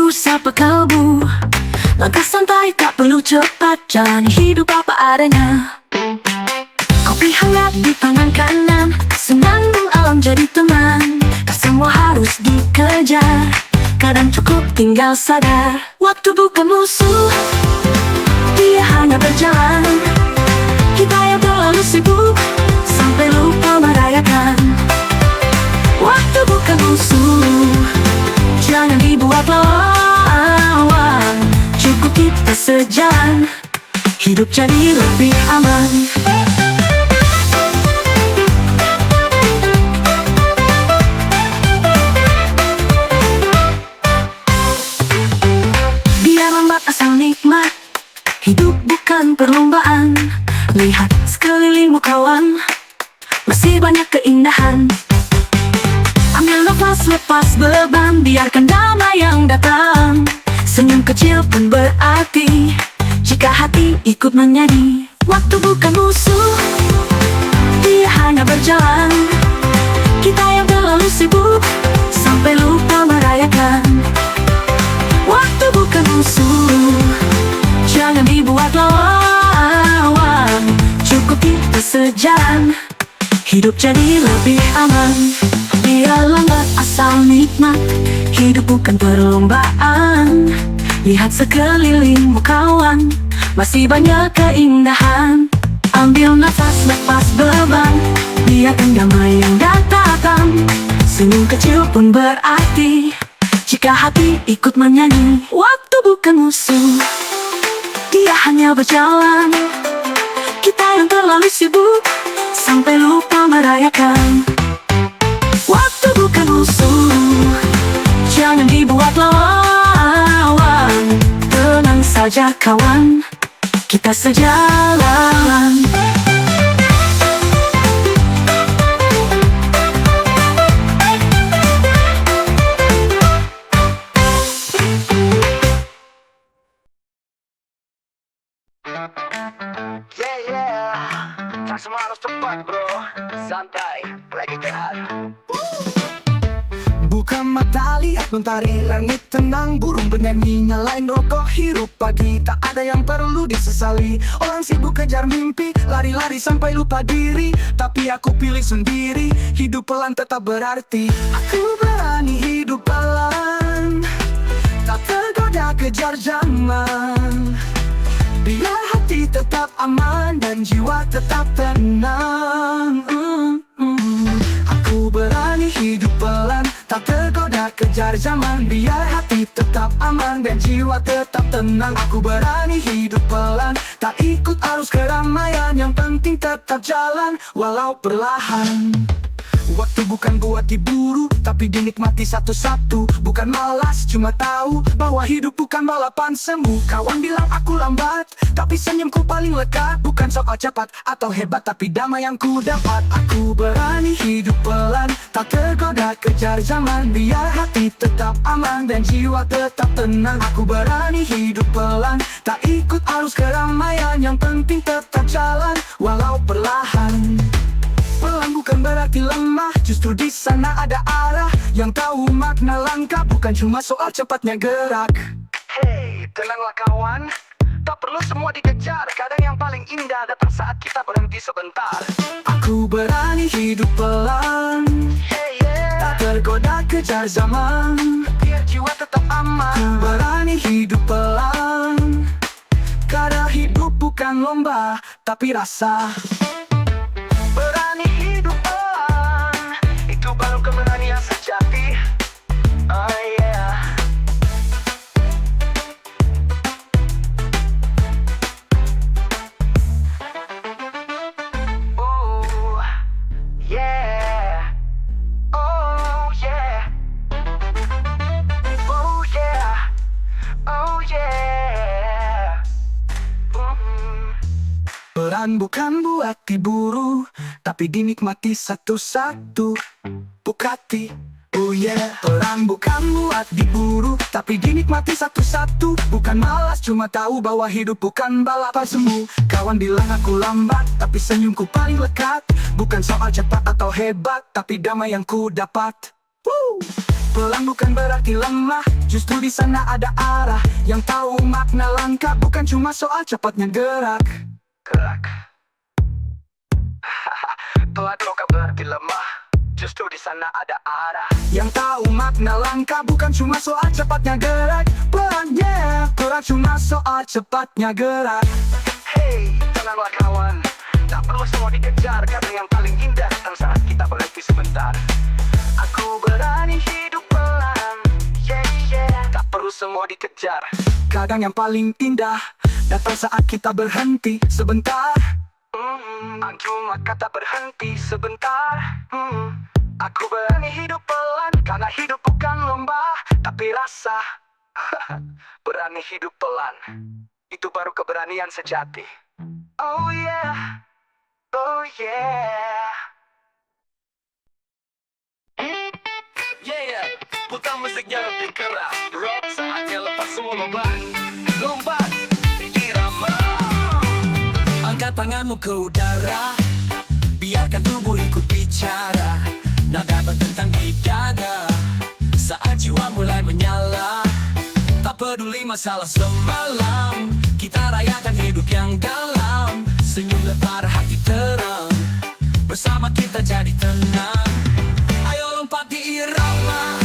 Ku sapa kalbu, langkah santai tak perlu cepat, jalani hidup apa adanya. Kopi hangat di tangan kanan, senandung alam jadi teman. Tak semua harus dikejar, kadang cukup tinggal sadar. Waktu bukan musuh, dia hanya berjalan. Kita yang terlalu sibuk, sampai lupa merayakan. Waktu bukan musuh, jangan dibuat lawan. Cukup kita sejalan, hidup jadi lebih aman. Biar lambat asal nikmat, hidup bukan perlombaan. Lihat sekelilingmu kawan, masih banyak keindahan. Ambil nafas, lepas beban, biarkan damai yang datang. Senyum kecil pun berarti, jika hati ikut menyanyi. Waktu bukan musuh, dia hanya berjalan. Kita yang terlalu sibuk, sampai lupa merayakan. Waktu bukan musuh, jangan dibuat lawan. Cukup kita sejalan, hidup jadi lebih aman. Biar lambat asal nikmat, hidup bukan perlombaan. Lihat sekelilingmu kawan, masih banyak keindahan. Ambil nafas, lepas beban, biarkan damai yang datang. Senyum kecil pun berarti, jika hati ikut menyanyi. Waktu bukan musuh, dia hanya berjalan. Kita yang terlalu sibuk, sampai lupa merayakan. Waktu bukan musuh, jangan dibuat lawan. Tenang saja kawan, kita sejalan. Tak semua harus cepat bro, santai, lagi tehat. Buka mata, lihat mentari, langit tenang, burung bernyanyi, nyalain rokok, hirup pagi. Tak ada yang perlu disesali. Orang sibuk kejar mimpi, lari-lari sampai lupa diri. Tapi aku pilih sendiri, hidup pelan tetap berarti. Aku berani hidup pelan, tak tergoda kejar zaman. Biar hati tetap aman dan jiwa tetap tenang. Aku berani hidup pelan, tak tergoda kejar zaman. Biar hati tetap aman dan jiwa tetap tenang. Aku berani hidup pelan, tak ikut arus keramaian. Yang penting tetap jalan, walau perlahan. Waktu bukan buat diburu, tapi dinikmati satu-satu. Bukan malas, cuma tahu bahwa hidup bukan balapan semu. Kawan bilang aku lambat, tapi senyumku paling lekat. Bukan soal cepat atau hebat, tapi damai yang ku dapat. Aku berani hidup pelan, tak tergoda kejar zaman. Biar hati tetap aman dan jiwa tetap tenang. Aku berani hidup pelan, tak ikut arus keramaian. Yang penting tetap jalan, walau perlahan. Pelan bukan berarti lemah, justru di sana ada arah. Yang tahu makna langkah, bukan cuma soal cepatnya gerak. Hey, tenanglah kawan, tak perlu semua dikejar. Kadang yang paling indah datang saat kita berhenti sebentar. Aku berani hidup pelan, hey, yeah. Tak tergoda kejar zaman, biar jiwa tetap aman. Aku berani hidup pelan, karena hidup bukan lomba, tapi rasa. Berani hidup pelan, itu baru keberanian sejati. Oh yeah. Oh yeah. Oh yeah. Oh yeah. Oh yeah. Peran bukan buat diburu, tapi dinikmati satu-satu. Bugatti, oh yeah. Peran bukan buat diburu, tapi dinikmati satu-satu. Bukan malas, cuma tahu bahwa hidup bukan balapan semu. Kawan bilang aku lambat, tapi senyumku paling lekat. Bukan soal cepat atau hebat, tapi damai yang ku dapat. Pelan bukan berarti lemah, justru di sana ada arah. Yang tahu makna langkah bukan cuma soal cepatnya gerak. Pelan bukan berarti lemah, justru di sana ada arah. Yang tahu makna langkah bukan cuma soal cepatnya gerak. Pelan bukan cuma soal cepatnya gerak. Hey, tenanglah kawan, tak perlu semua dikejar, karena yang paling indah datang saat kita berhenti sebentar. Aku berani hidup pelan, tak perlu semua dikejar. Kadang yang paling indah datang saat kita berhenti sebentar. Cuma kata berhenti sebentar. Aku berani hidup pelan, karena hidup bukan lomba, tapi rasa. Berani hidup pelan, itu baru keberanian sejati. Oh yeah, oh yeah. Yeah, putar musiknya lebih keras. Rock saatnya lepas semua beban. Lompat irama. Angkat tanganmu ke udara, biarkan tubuh ikut bicara. Nada bertentang di dada saat jiwa mulai menyala. Tak peduli masalah semalam, kita rayakan hidup yang dalam. Senyum lebar, hati terang, bersama kita jadi tenang. Ayo lompat di irama,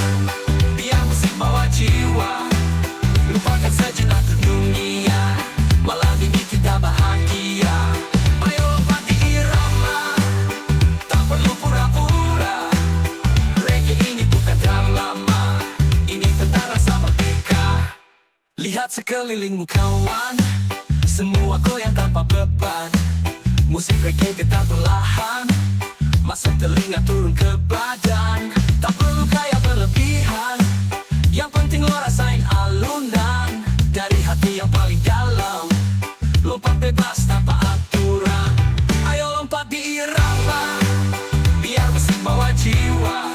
biar musik bawa jiwa. Lupakan sejenak dunia, malam ini kita bahagia. Ayo lompat di irama, tak perlu pura-pura. Reggae ini bukan drama, ini tentang rasa merdeka. Lihat sekelilingmu kawan, semua goyang tanpa beban. Musik reggae getar perlahan, masuk telinga turun ke badan. Tak perlu kaya berlebihan, yang penting lo rasain alunan dari hati yang paling dalam. Lompat bebas tanpa aturan. Ayo lompat di irama, biar musik bawa jiwa.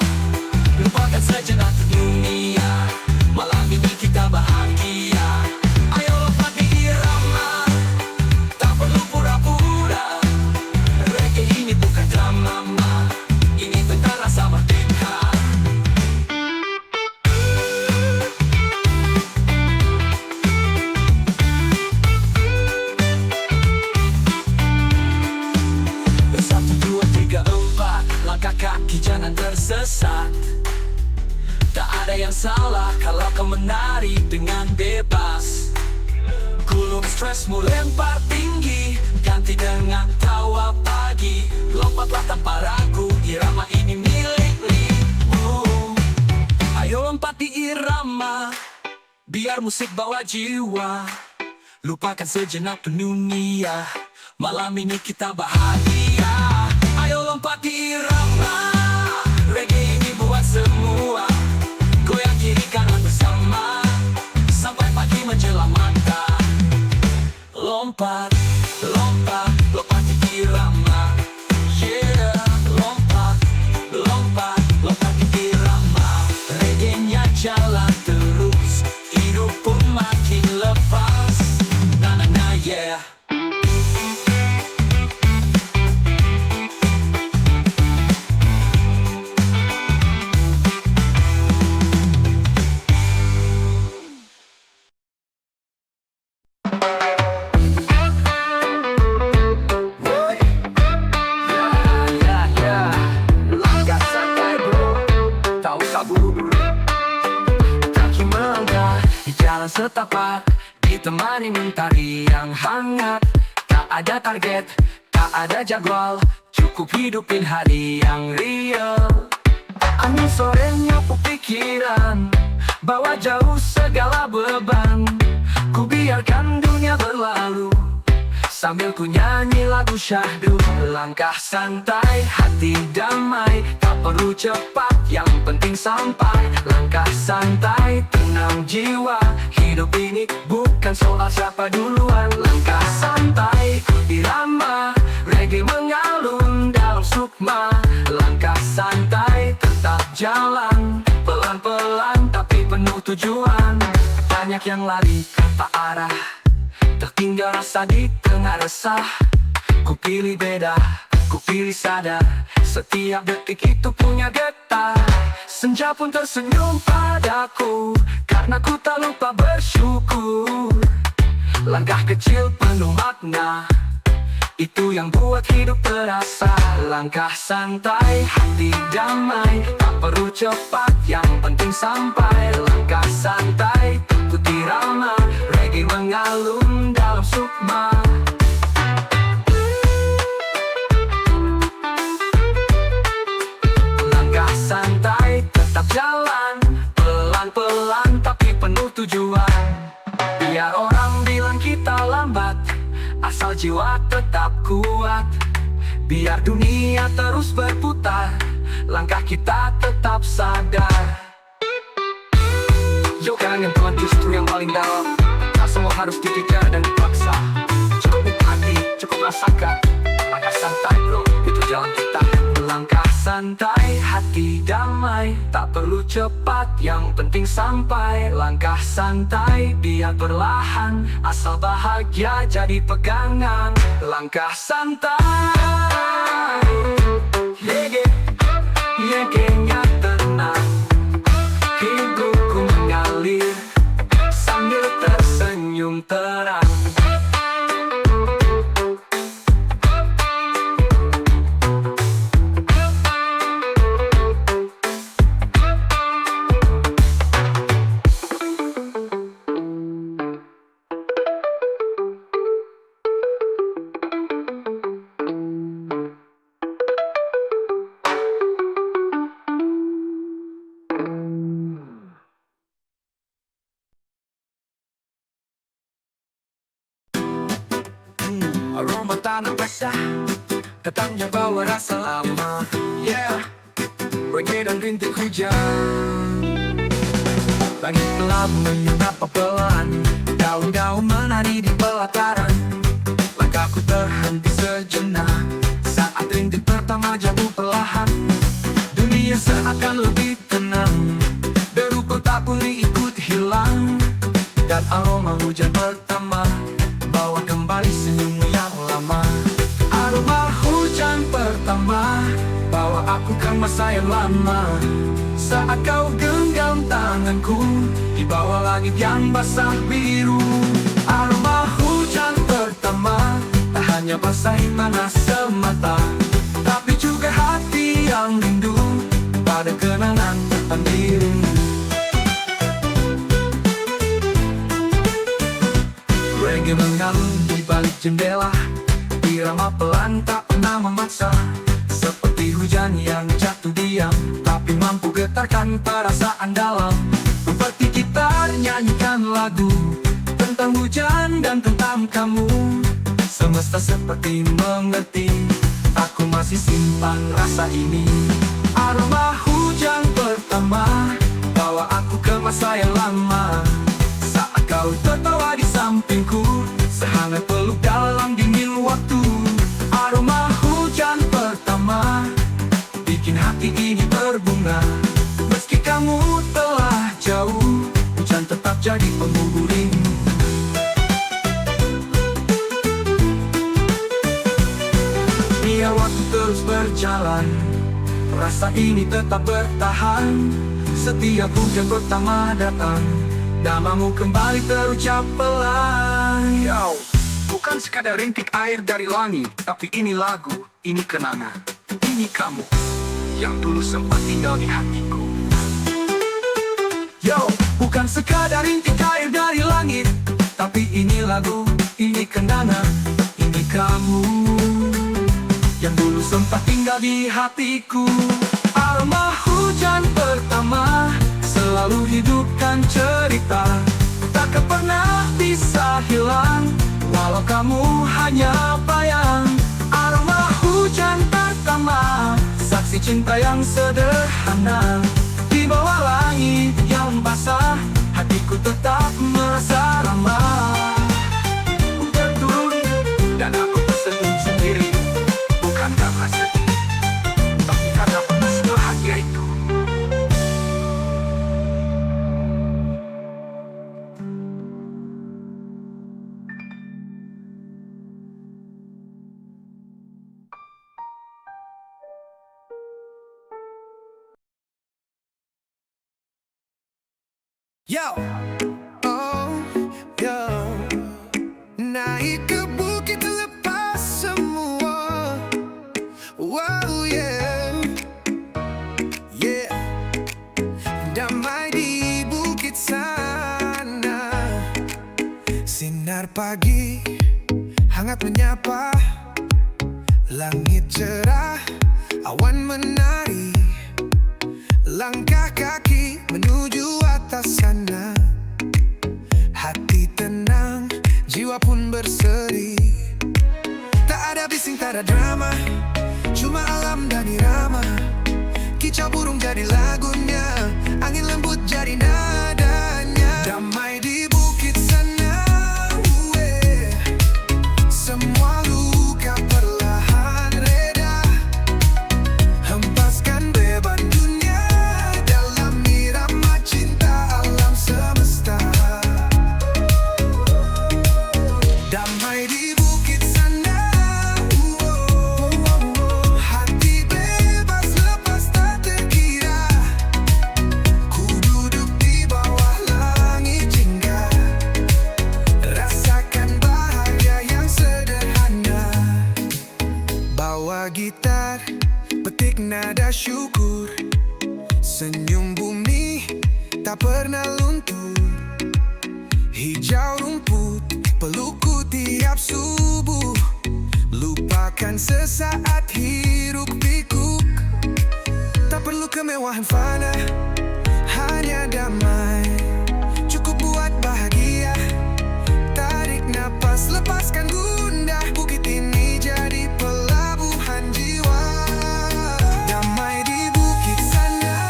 Lupakan sejenak dunia, malam ini kita bahagia. Ayo lompat di irama, tak perlu pura-pura. Reggae ini bukan drama, ini tentang rasa merdeka. Satu, dua, tiga, empat, langkah kaki jangan tersesat. Tak ada yang salah kalau kau menari dengan bebas. Gulung stresmu lempar tinggi, ganti dengan tawa pagi. Lompatlah tanpa ragu, irama ini milikmu. Ayo lompat di irama, biar musik bawa jiwa. Lupakan sejenak dunia, malam ini kita bahagia. Ayo lompat di irama, reggae ini buat semua. Goyang kiri kanan bersama, sampai pagi menjelang mata. Lompat, lompat, lompat di irama. Yeah, lompat, lompat, lompat di irama. Reggae-nya jalan terus, hidup pun makin lepas. Na na na yeah. Langkah santai bro, tak usah buru-buru. Kaki melangkah di jalan setapak, ditemani mentari yang hangat. Tak ada target, tak ada jadwal, cukup hidupin hari yang real. Angin sore nyapu pikiran, bawa jauh segala beban. Ku biarkan dunia berlalu, sambil ku nyanyi lagu syahdu. Langkah santai, hati damai, tak perlu cepat, yang penting sampai. Langkah santai, tenang jiwa, hidup ini bukan soal siapa duluan. Langkah santai, irama, reggae mengalun dalam sukma. Langkah santai, tetap jalan, pelan-pelan tapi penuh tujuan. Banyak yang lari tanpa arah, tertinggal rasa di tengah resah. Ku pilih beda, ku pilih sadar, Setiap detik itu punya getar. Senja pun tersenyum padaku, karena ku tak lupa bersyukur. Langkah kecil penuh makna, itu yang buat hidup terasa. Langkah santai, hati damai, tak perlu cepat, yang penting sampai. Langkah santai, ikuti irama, reggae mengalun dalam sukma. Langkah santai, tetap jalan, pelan-pelan tapi penuh tujuan. Biar orang bilang kita lambat, asal jiwa tetap kuat. Biar dunia terus berputar, langkah kita tetap sadar. Yo, jangan Tuhan justru yang paling dalam. Tak semua harus dikejar dan dipaksa. Cukup nikmati, cukup rasakan. Langkah santai bro, itu jalan kita. Langkah santai, hati damai, tak perlu cepat, yang penting sampai. Langkah santai, biar perlahan, asal bahagia jadi pegangan. Langkah santai, yege-nya tenang, hidupku mengalir sambil tersenyum terang. Aroma tanah basah, datangnya bawa rasa lama. Yeah, reggae dan rintik hujan. Langit gelap menyapa pelan, daun-daun menari di pelataran. Langkahku terhenti sejenak saat rintik pertama jatuh perlahan. Dunia seakan lebih tenang, deruku tak boleh ikut hilang. Dan aroma hujan pertama bawa kembali senyum yang lama. Aroma hujan pertama bawa aku ke masa yang lama. Saat kau genggam tanganku di bawah langit yang basah biru. Aroma hujan pertama tak hanya basahi tanah semata, tapi juga hati yang rindu pada kenangan tentang dirimu. Reggae mengalun di balik jendela, irama pelan tak pernah memaksa. Seperti hujan yang jatuh diam, tapi mampu getarkan perasaan dalam. Seperti kita nyanyikan lagu tentang hujan dan tentang kamu. Semesta seperti mengerti, aku masih simpan rasa ini. Aroma hujan pertama bawa aku ke masa yang lama. Saat kau tertawa di sampingku, sehangat peluk dalam dingin waktu. Aroma hujan pertama bikin hati ini berbunga. Meski kamu telah jauh, hujan tetap jadi penghubung rindu. Biar waktu terus berjalan, rasa ini tetap bertahan. Setiap hujan pertama datang, namamu kembali terucap pelan. Yo, bukan sekadar rintik air dari langit, tapi ini lagu, ini kenangan, ini kamu yang dulu sempat tinggal di hatiku. Yo, bukan sekadar rintik air dari langit, tapi ini lagu, ini kenangan, ini kamu yang dulu sempat tinggal di hatiku. Aroma hujan pertama selalu hidupkan cerita, takkan pernah bisa hilang walau kamu hanya bayang. Aroma hujan pertama, saksi cinta yang sederhana. Di bawah langit yang basah, hatiku tetap merasa ramah. Hujan turun dan aku tersenyum sendiri, bukan karena sedih, tapi karena penuh bahagia itu. Yo, oh, yo. Naik ke bukit lepas semua. Wow, yeah. Yeah. Damai di bukit sana. Sinar pagi hangat menyapa. Langit cerah, awan menari. Langkah kaki menuju atas sana. Hati tenang, jiwa pun berseri. Tak ada bising, tak ada drama, cuma alam dan irama. Kicau burung jadi lagunya, angin lembut jadi nadanya. Damai di bukit sana, semua luka perlahan reda. Hempaskan beban dunia dalam irama cinta alam semesta. Damai di bukit sana, hati bebas lepas tak terkira. Ku duduk di bawah langit jingga, rasakan bahagia yang sederhana. Bawa gitar, petik nada syukur. Senyum bumi tak pernah luntur. Hijau rumput pelukku tiap subuh. Lupakan sesaat hiruk pikuk. Tak perlu kemewahan fana, hanya damai cukup buat bahagia. Tarik napas, lepaskan gundah. Bukit ini jadi pelabuhan jiwa. Damai di bukit sana,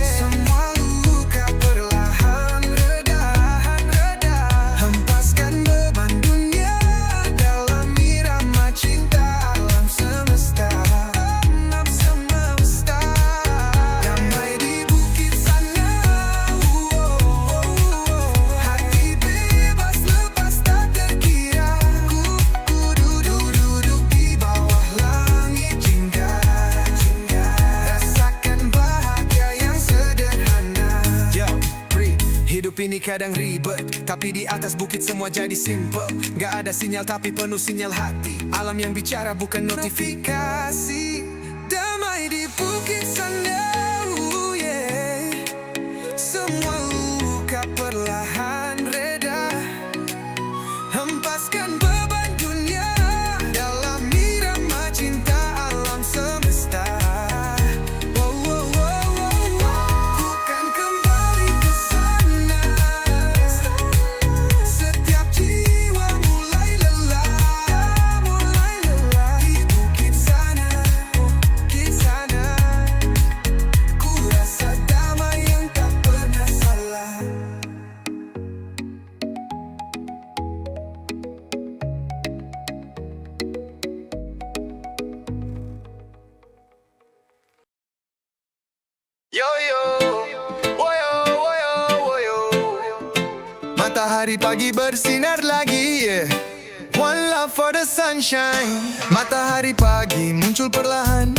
semua luka perlahan reda. Hempaskan beban dunia dalam irama cinta alam semesta. Damai di bukit sana, hati bebas lepas tak terkira. Ku duduk di bawah langit jingga, rasakan bahagia yang sederhana. Yo, hidup ini kadang ribet, tapi di atas bukit semua jadi simple. Gak ada sinyal tapi penuh sinyal hati. Alam yang bicara bukan notifikasi. Damai di bukit sana, yeah. Semua luka perlahan reda. Hempaskan beban dunia dalam irama cinta alam semesta. Ku kan kembali ke sana. Setiap jiwa mulai lelah. Di bukit sana, ku rasa damai yang tak pernah salah. Yo yo, woyo woyo woyo. Matahari pagi bersinar lagi, yeah. One love for the sunshine. Matahari pagi muncul perlahan,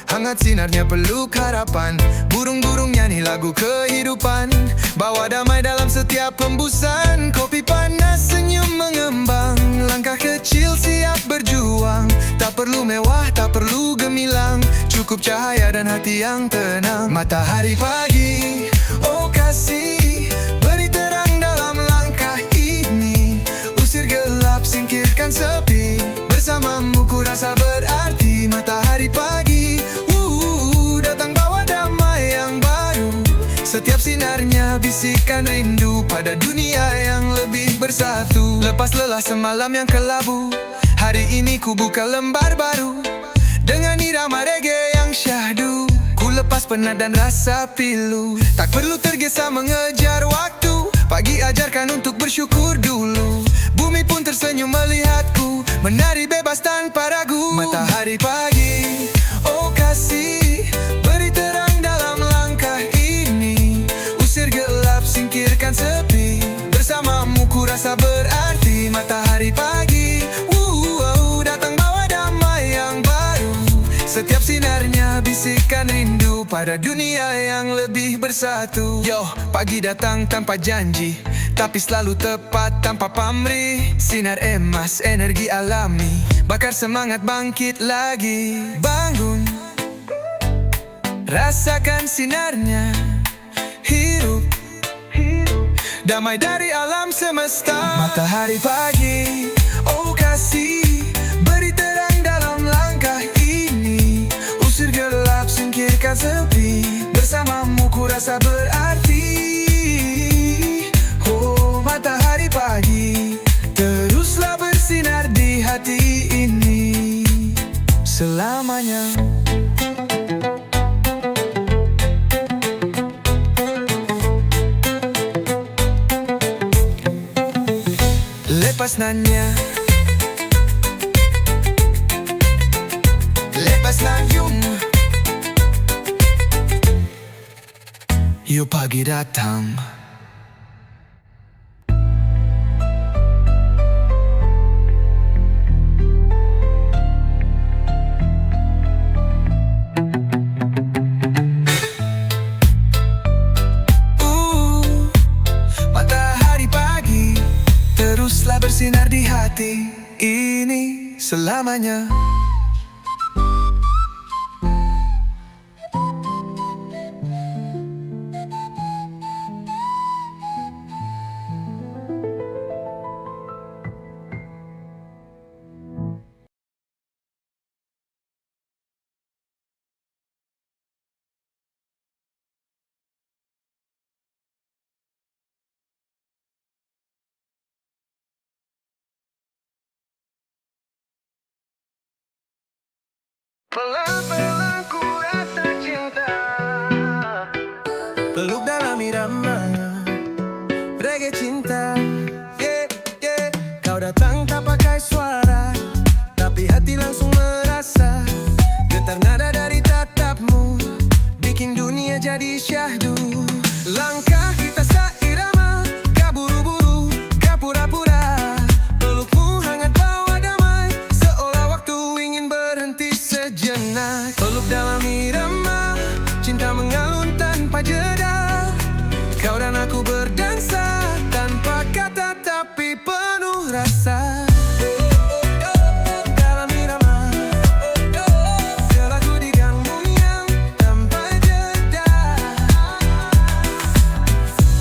hangat sinarnya peluk harapan. Burung-burung nyanyi lagu kehidupan, bawa damai dalam setiap hembusan. Kopi panas senyum mengembang, langkah kecil siap berjuang. Tak perlu mewah, tak perlu gemilang, cukup cahaya dan hati yang tenang. Matahari pagi, oh kasih, beri terang dalam langkah ini. Usir gelap, singkirkan sepi, bersamamu ku rasa berarti. Matahari pagi, datang bawa damai yang baru. Setiap sinarnya bisikan rindu pada dunia yang lebih bersatu. Lepas lelah semalam yang kelabu, hari ini ku buka lembar baru. Dengan irama reggae yang syahdu, ku lepas penat dan rasa pilu. Tak perlu tergesa mengejar waktu, pagi ajarkan untuk bersyukur dulu. Bumi pun tersenyum melihatku, menari bebas tanpa ragu. Matahari pagi, oh kasih, beri terang dalam langkah ini. Usir gelap, singkirkan sepi, bersamamu ku rasa berarti. Matahari pagi, datang bawa damai yang baru. Setiap sinarnya bisikan rindu pada dunia yang lebih bersatu. Yo, pagi datang tanpa janji, tapi selalu tepat tanpa pamrih. Sinar emas, energi alami, bakar semangat bangkit lagi. Bangun, rasakan sinarnya, hirup damai dari alam semesta. Matahari pagi, oh kasih, beri terang dalam langkah ini. Usir gelap, singkirkan sepi, bersamamu ku rasa berarti. Oh matahari pagi, teruslah bersinar di hati ini selamanya. Lepas nanya, lepas lanjung, yuk pagi datang. Matahari pagi, teruslah bersinar di hati ini selamanya. Pelan-pelan ku rasa cinta, peluk dalam irama reggae cinta. Yeah, yeah. Kau datang tak pakai suara, tapi hati langsung merasa. Getar nada dari tatapmu, bikin dunia jadi syahdu. Langkah kita seirama, gak buru-buru, gak pura-pura. Pelukmu hangat bawa damai, seolah waktu ingin berhenti sejenak. Peluk dalam irama, cinta mengalun tanpa jeda. Kau dan aku berdansa, tanpa kata tapi penuh rasa. Dalam irama, selaku diganggu yang tanpa jeda.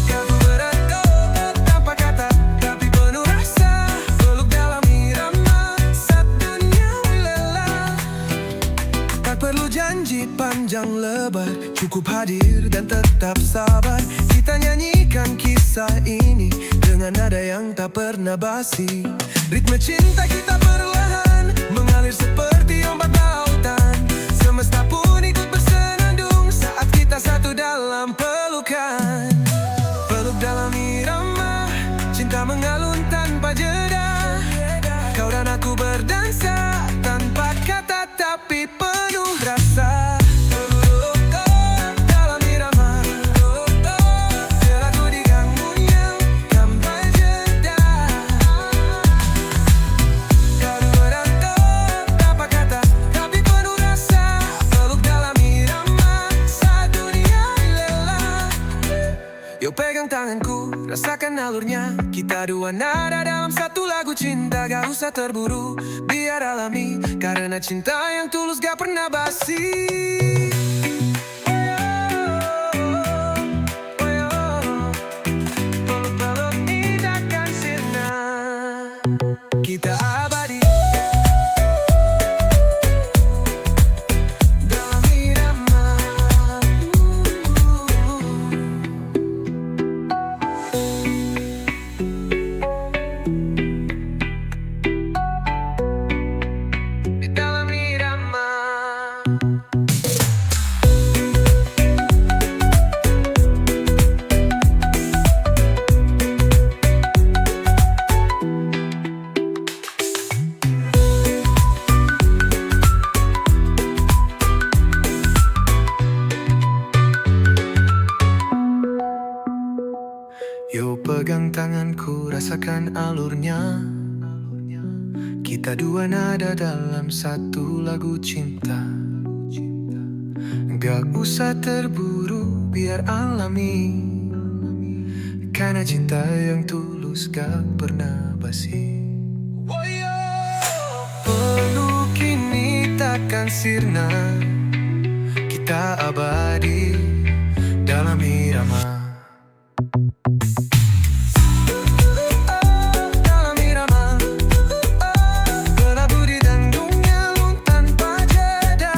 Kau berat tanpa kata tapi penuh rasa. Peluk dalam irama, saat dunia lelah. Tak perlu janji panjang lebar, cukup hadir dan tetap sabar. Kita nyanyikan kisah ini dengan nada yang tak pernah basi. Ritme cinta kita perlahan mengalir seperti ombak lautan. Semesta pun ikut bersenandung saat kita satu dalam pelukan. Peluk dalam irama, cinta mengalun tanpa jeda. Kau dan aku berdansa tanpa kata tapi penuh rasa. Dalam irama, selaku diganggu yang tanpa jeda. Kau berat tanpa kata tapi penuh rasa. Peluk dalam irama, saat dunia lelah. Yuk pegang tanganku, rasakan alurnya. Kita dua nada dalam satu lagu cinta. Gak usah terburu, biar alami. Karena cinta yang tulus gak pernah basi. Peluk-peluk indahkan sirna, kita abadi. Dalam irama, di dalam irama. Yuk pegang tanganku, rasakan alurnya. Kita dua nada dalam satu lagu cinta. Gak usah terburu, biar alami. Karena cinta yang tulus gak pernah basi. Peluk ini takkan sirna, kita abadi dalam irama. Dalam irama, berlabuh di dangdungnya lun tanpa jeda.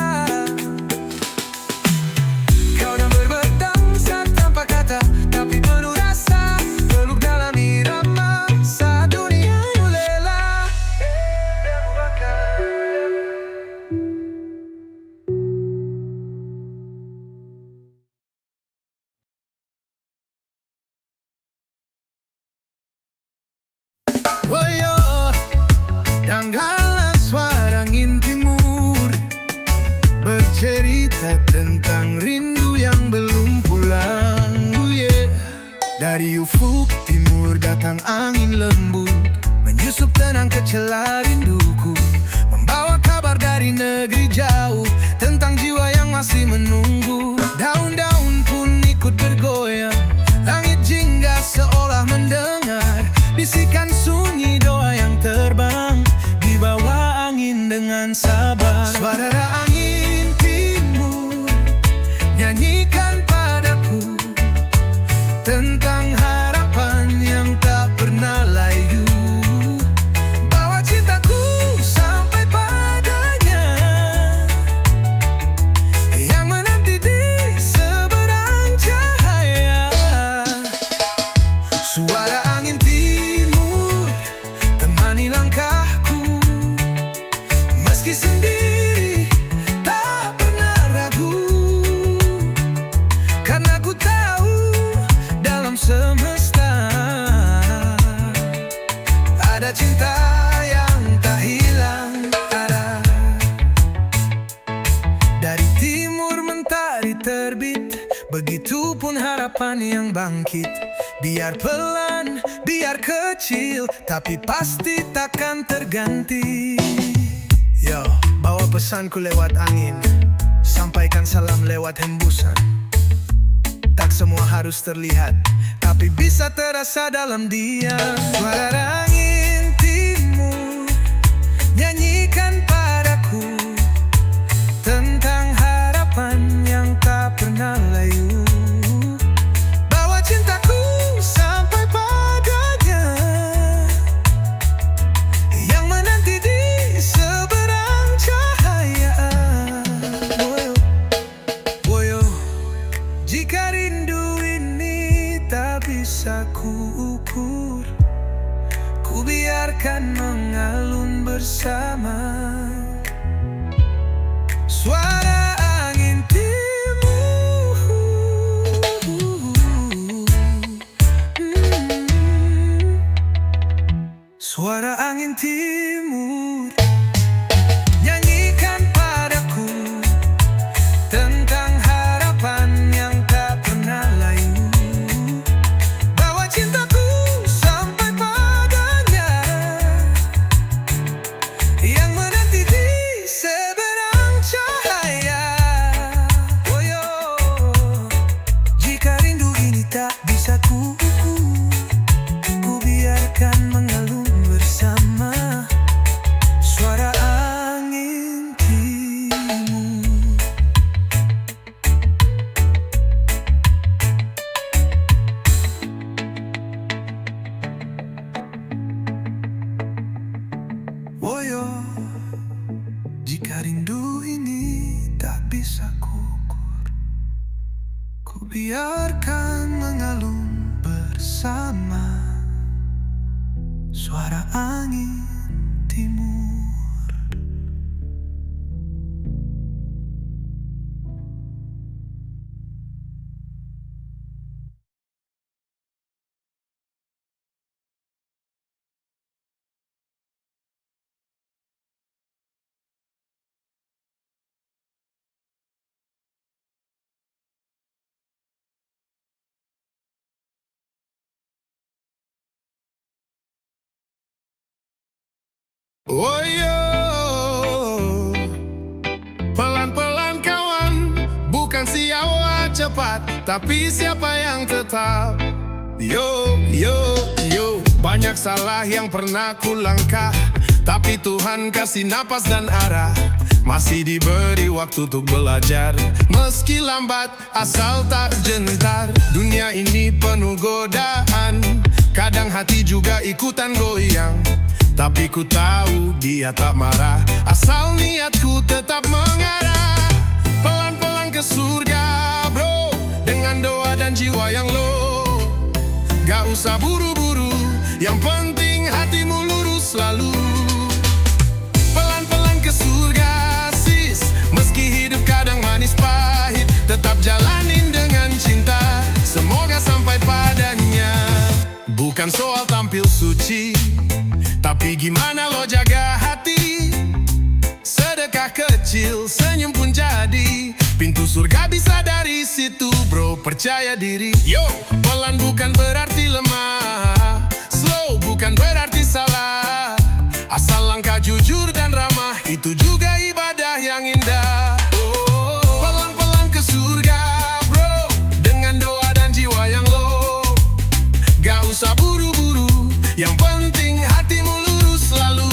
Kau dan berbangsa tanpa kata, tapi penuh rasa. Peluk dalam irama, saat dunia ulela. Woyo, danggalan suara angin timur, bercerita tentang rindu yang belum pulang. Dari ufuk timur datang angin lembut, menyusup tenang ke celah rinduku, membawa kabar dari negeri jauh tentang jiwa yang masih menunggu. Daun-daun pun ikut bergoyang, langit jingga seolah mendengar bisikan sunyi doa yang terbang di bawah angin dengan sabar. Suara angin timur nyanyikan padaku tentang harapan yang tak pernah layu. Bawa cintaku sampai padanya yang menanti di seberang cahaya. Suara angin timur temani langkahku, meski sendiri tak pernah ragu. Karena ku tahu dalam semesta ada cinta yang tak hilang arah. Dari timur mentari terbit, begitupun harapan yang bangkit. Biar pelan, biar kecil, tapi pasti takkan terganti. Yo, bawa pesanku lewat angin, sampaikan salam lewat hembusan. Tak semua harus terlihat, tapi bisa terasa dalam diam. Suara angin timur nyanyikan padaku tentang harapan yang tak pernah layu. Bawa cintaku sampai padanya yang menanti di seberang cahaya. Woyo, woyo, jika rindu ini tak bisa kuukur, ku biarkan mengalun bersama. Suara angin timur, suara angin timur nyanyikan padaku tentang harapan yang tak pernah layu. Bawa cintaku sampai padanya yang menanti di seberang cahaya. Oh yo, jika rindu ini tak bisa kuukur, ku biarkan mengalun bersama. Suara angin timur. Woyo, jika rindu ini tak bisa kuukur, ku biarkan mengalun bersama. Suara angin timur. Oh yo, pelan-pelan kawan, bukan cepat, tapi siapa yang tetap? Yo, yo, yo. Banyak salah yang pernah ku langkah, tapi Tuhan kasih napas dan arah. Masih diberi waktu untuk belajar, meski lambat asal tak gentar. Dunia ini penuh godaan, kadang hati juga ikutan goyang. Tapi ku tahu dia tak marah, asal niatku tetap mengarah. Pelan-pelan ke surga bro, dengan doa dan jiwa yang low. Gak usah buru-buru, yang penting hatimu lurus selalu. Pelan-pelan ke surga sis, meski hidup kadang manis pahit, tetap jalanin dengan cinta, semoga sampai padanya. Bukan soal tampil suci, tapi gimana lo jaga hati. Sedekah kecil, senyum pun jadi pintu surga bisa dari situ bro, percaya diri. Yo, pelan bukan berarti lemah, slow bukan berarti salah. Asal langkah jujur dan ramah, itu juga ibadah yang indah. Oh, pelan-pelan ke surga bro, dengan doa dan jiwa yang low. Gak usah buru-buru, yang penting hatimu lurus selalu.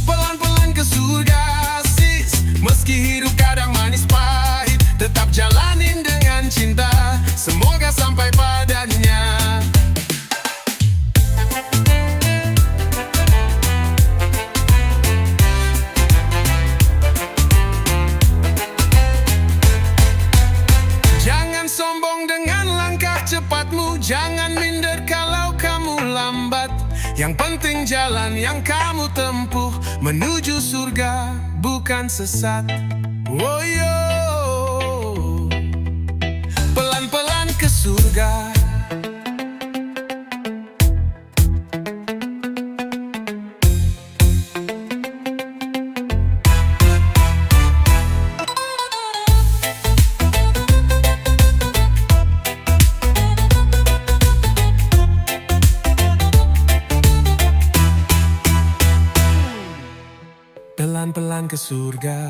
Pelan-pelan ke surga sis, meski hidup kadang manis pahit, tetap jalanin dengan cinta, semoga sampai padanya. Jangan sombong dengan langkah cepatmu, jangan minder kalau kamu lambat. Yang penting jalan yang kamu tempuh menuju surga, bukan sesat. Oh yo, pelan-pelan ke surga. Pelan-pelan ke surga.